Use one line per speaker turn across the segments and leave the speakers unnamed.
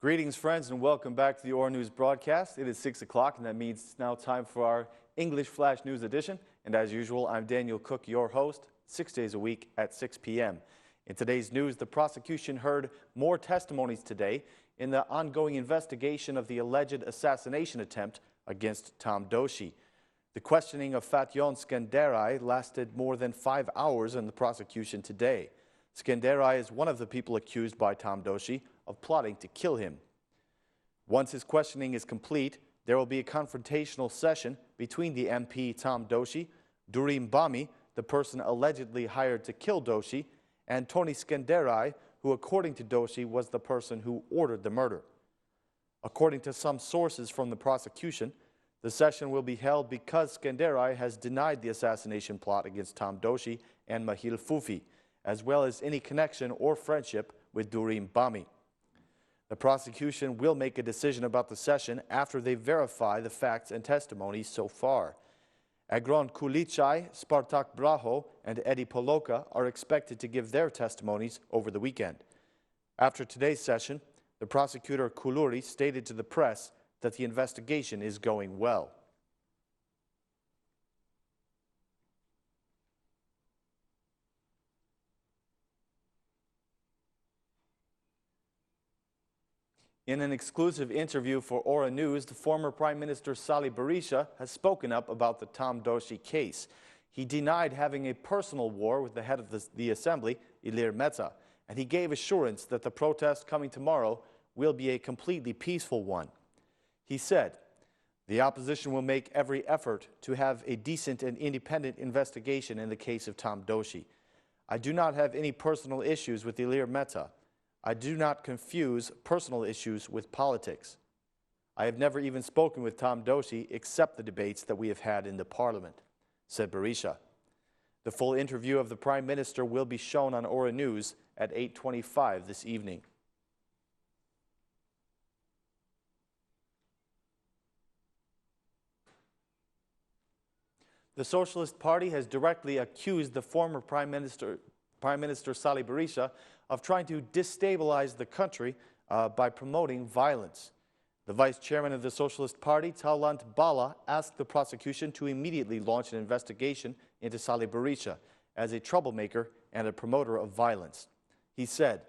Greetings, friends, and welcome back to the OR News broadcast. It is 6 o'clock, and that means it's now time for our English Flash News edition. And as usual, I'm Daniel Cook, your host, 6 days a week at 6 p.m. In today's news, the prosecution heard more testimonies today in the ongoing investigation of the alleged assassination attempt against Tom Doshi. The questioning of Fatjon Skenderi lasted more than 5 hours in the prosecution today. Skenderi is one of the people accused by Tom Doshi of plotting to kill him. Once his questioning is complete, there will be a confrontational session between the MP Tom Doshi, Durim Bami, the person allegedly hired to kill Doshi, and Tony Skenderi, who according to Doshi was the person who ordered the murder. According to some sources from the prosecution, the session will be held because Skenderi has denied the assassination plot against Tom Doshi and Mahil Fufi, as well as any connection or friendship with Durim Bami. The prosecution will make a decision about the session after they verify the facts and testimonies so far. Agron Kulichai, Spartak Braho, and Eddie Poloka are expected to give their testimonies over the weekend. After today's session, the prosecutor Kuluri stated to the press that the investigation is going well. In an exclusive interview for OR News, the former Prime Minister Sali Berisha has spoken up about the Tom Doshi case. He denied having a personal war with the head of the assembly, Ilir Meta, and he gave assurance that the protest coming tomorrow will be a completely peaceful one. He said, "The opposition will make every effort to have a decent and independent investigation in the case of Tom Doshi. I do not have any personal issues with Ilir Meta. I do not confuse personal issues with politics. I have never even spoken with Tom Doshi except the debates that we have had in the parliament," said Berisha. The full interview of the Prime Minister will be shown on OR News at 8:25 this evening. The Socialist Party has directly accused the former Prime Minister Sali Berisha of trying to destabilize the country by promoting violence. The vice chairman of the Socialist Party, Taulant Balla, asked the prosecution to immediately launch an investigation into Sali Berisha as a troublemaker and a promoter of violence. He said,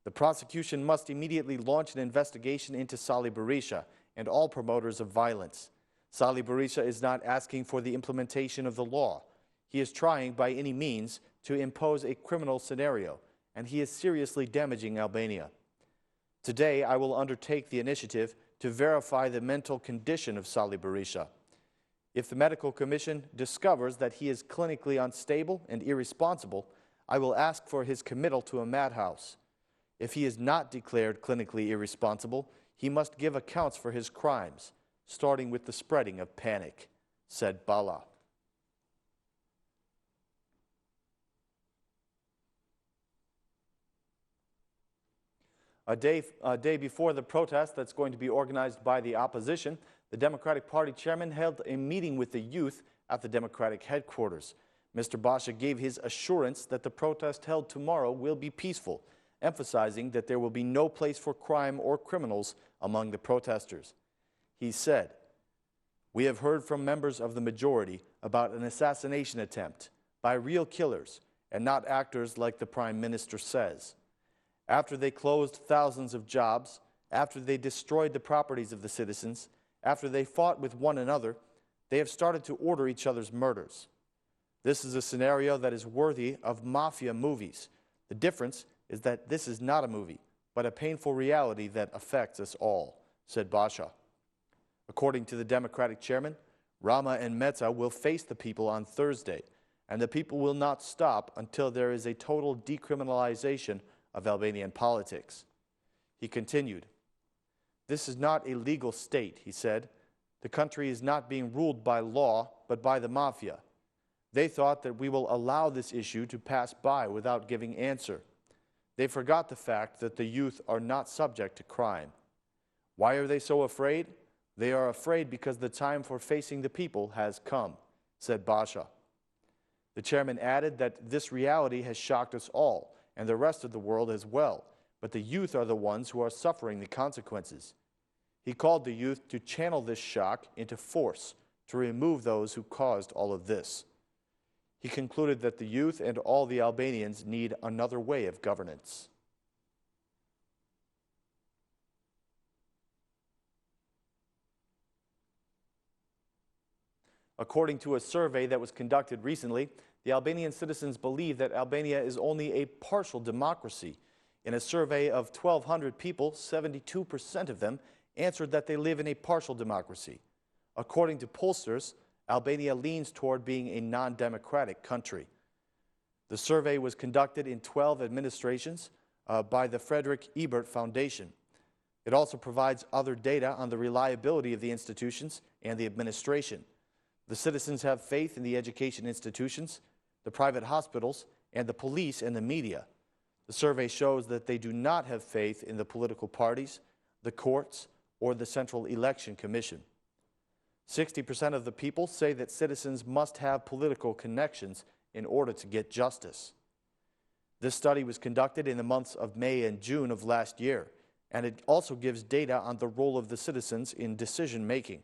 "The prosecution must immediately launch an investigation into Sali Berisha and all promoters of violence. Sali Berisha is not asking for the implementation of the law. He is trying by any means to impose a criminal scenario, and he is seriously damaging Albania. Today, I will undertake the initiative to verify the mental condition of Sali Berisha. If the medical commission discovers that he is clinically unstable and irresponsible, I will ask for his committal to a madhouse. If he is not declared clinically irresponsible, he must give accounts for his crimes, starting with the spreading of panic," said Balla. A day before the protest that's going to be organized by the opposition, the Democratic Party chairman held a meeting with the youth at the Democratic headquarters. Mr. Basha gave his assurance that the protest held tomorrow will be peaceful, emphasizing that there will be no place for crime or criminals among the protesters. He said, "We have heard from members of the majority about an assassination attempt by real killers and not actors like the Prime Minister says. After they closed thousands of jobs, after they destroyed the properties of the citizens, after they fought with one another, they have started to order each other's murders. This is a scenario that is worthy of mafia movies. The difference is that this is not a movie, but a painful reality that affects us all," said Basha. According to the Democratic chairman, Rama and Meta will face the people on Thursday, and the people will not stop until there is a total decriminalization of Albanian politics. He continued, "This is not a legal state," he said. "The country is not being ruled by law, but by the mafia. They thought that we will allow this issue to pass by without giving answer. They forgot the fact that the youth are not subject to crime. Why are they so afraid? They are afraid because the time for facing the people has come," said Basha. The chairman added that this reality has shocked us all, and the rest of the world as well, but the youth are the ones who are suffering the consequences. He called the youth to channel this shock into force to remove those who caused all of this. He concluded that the youth and all the Albanians need another way of governance. According to a survey that was conducted recently, the Albanian citizens believe that Albania is only a partial democracy. In a survey of 1,200 people, 72% of them answered that they live in a partial democracy. According to pollsters, Albania leans toward being a non-democratic country. The survey was conducted in 12 administrations by the Frederick Ebert Foundation. It also provides other data on the reliability of the institutions and the administration. The citizens have faith in the education institutions, the private hospitals, and the police and the media. The survey shows that they do not have faith in the political parties, the courts, or the Central Election Commission. 60% of the people say that citizens must have political connections in order to get justice. This study was conducted in the months of May and June of last year, and it also gives data on the role of the citizens in decision-making.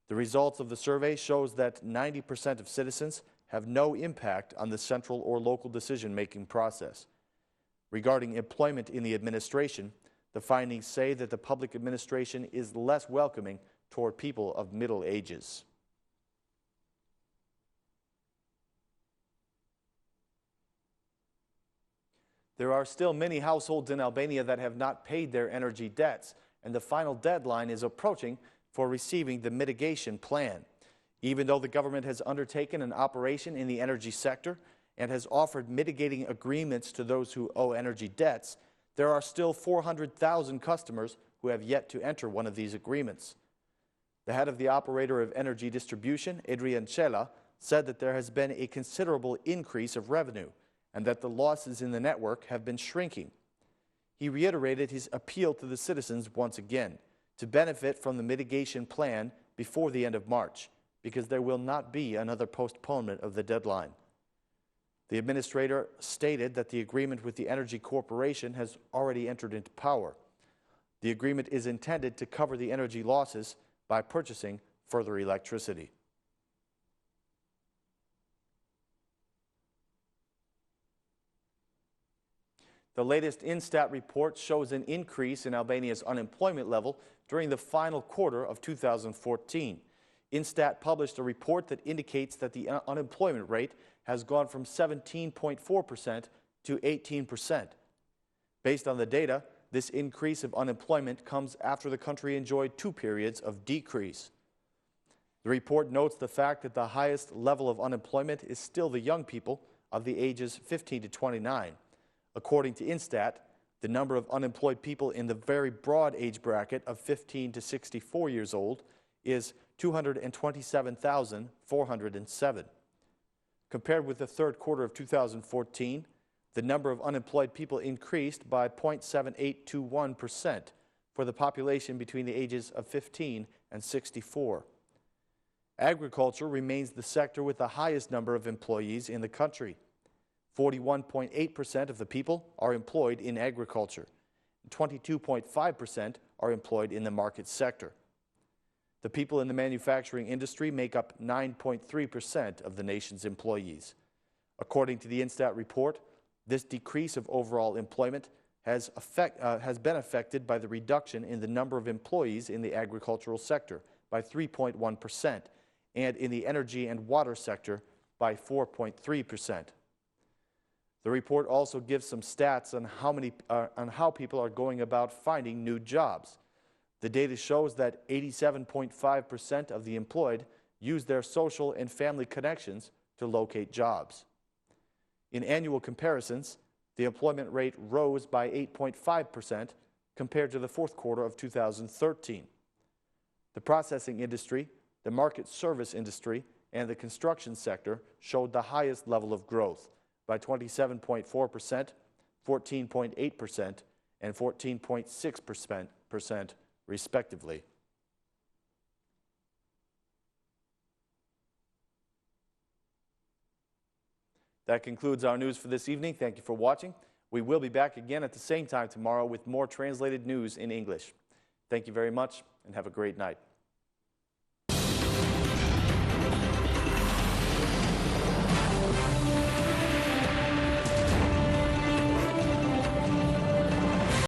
The results of the survey shows that 90% of citizens have no impact on the central or local decision-making process. Regarding employment in the administration, the findings say that the public administration is less welcoming toward people of middle ages. There are still many households in Albania that have not paid their energy debts, and the final deadline is approaching for receiving the mitigation plan. Even though the government has undertaken an operation in the energy sector and has offered mitigating agreements to those who owe energy debts, there are still 400,000 customers who have yet to enter one of these agreements. The head of the operator of energy distribution, Adrian Çela, said that there has been a considerable increase of revenue and that the losses in the network have been shrinking. He reiterated his appeal to the citizens once again to benefit from the mitigation plan before the end of March, because there will not be another postponement of the deadline. The administrator stated that the agreement with the Energy Corporation has already entered into power. The agreement is intended to cover the energy losses by purchasing further electricity. The latest Instat report shows an increase in Albania's unemployment level during the final quarter of 2014. Instat published a report that indicates that the unemployment rate has gone from 17.4% to 18%. Based on the data, this increase of unemployment comes after the country enjoyed 2 periods of decrease. The report notes the fact that the highest level of unemployment is still the young people of the ages 15 to 29. According to Instat, the number of unemployed people in the very broad age bracket of 15 to 64 years old is 227,407. Compared with the third quarter of 2014, the number of unemployed people increased by 0.7821% for the population between the ages of 15 and 64. Agriculture remains the sector with the highest number of employees in the country. 41.8% of the people are employed in agriculture. 22.5% are employed in the market sector. The people in the manufacturing industry make up 9.3% of the nation's employees. According to the Instat report, this decrease of overall employment has been affected by the reduction in the number of employees in the agricultural sector by 3.1% and in the energy and water sector by 4.3%. The report also gives some stats on how people are going about finding new jobs. The data shows that 87.5% of the employed use their social and family connections to locate jobs. In annual comparisons, the employment rate rose by 8.5% compared to the fourth quarter of 2013. The processing industry, the market service industry, and the construction sector showed the highest level of growth by 27.4%, 14.8%, and 14.6%, respectively. That concludes our news for this evening. Thank you for watching. We will be back again at the same time tomorrow with more translated news in English. Thank you very much and have a great night.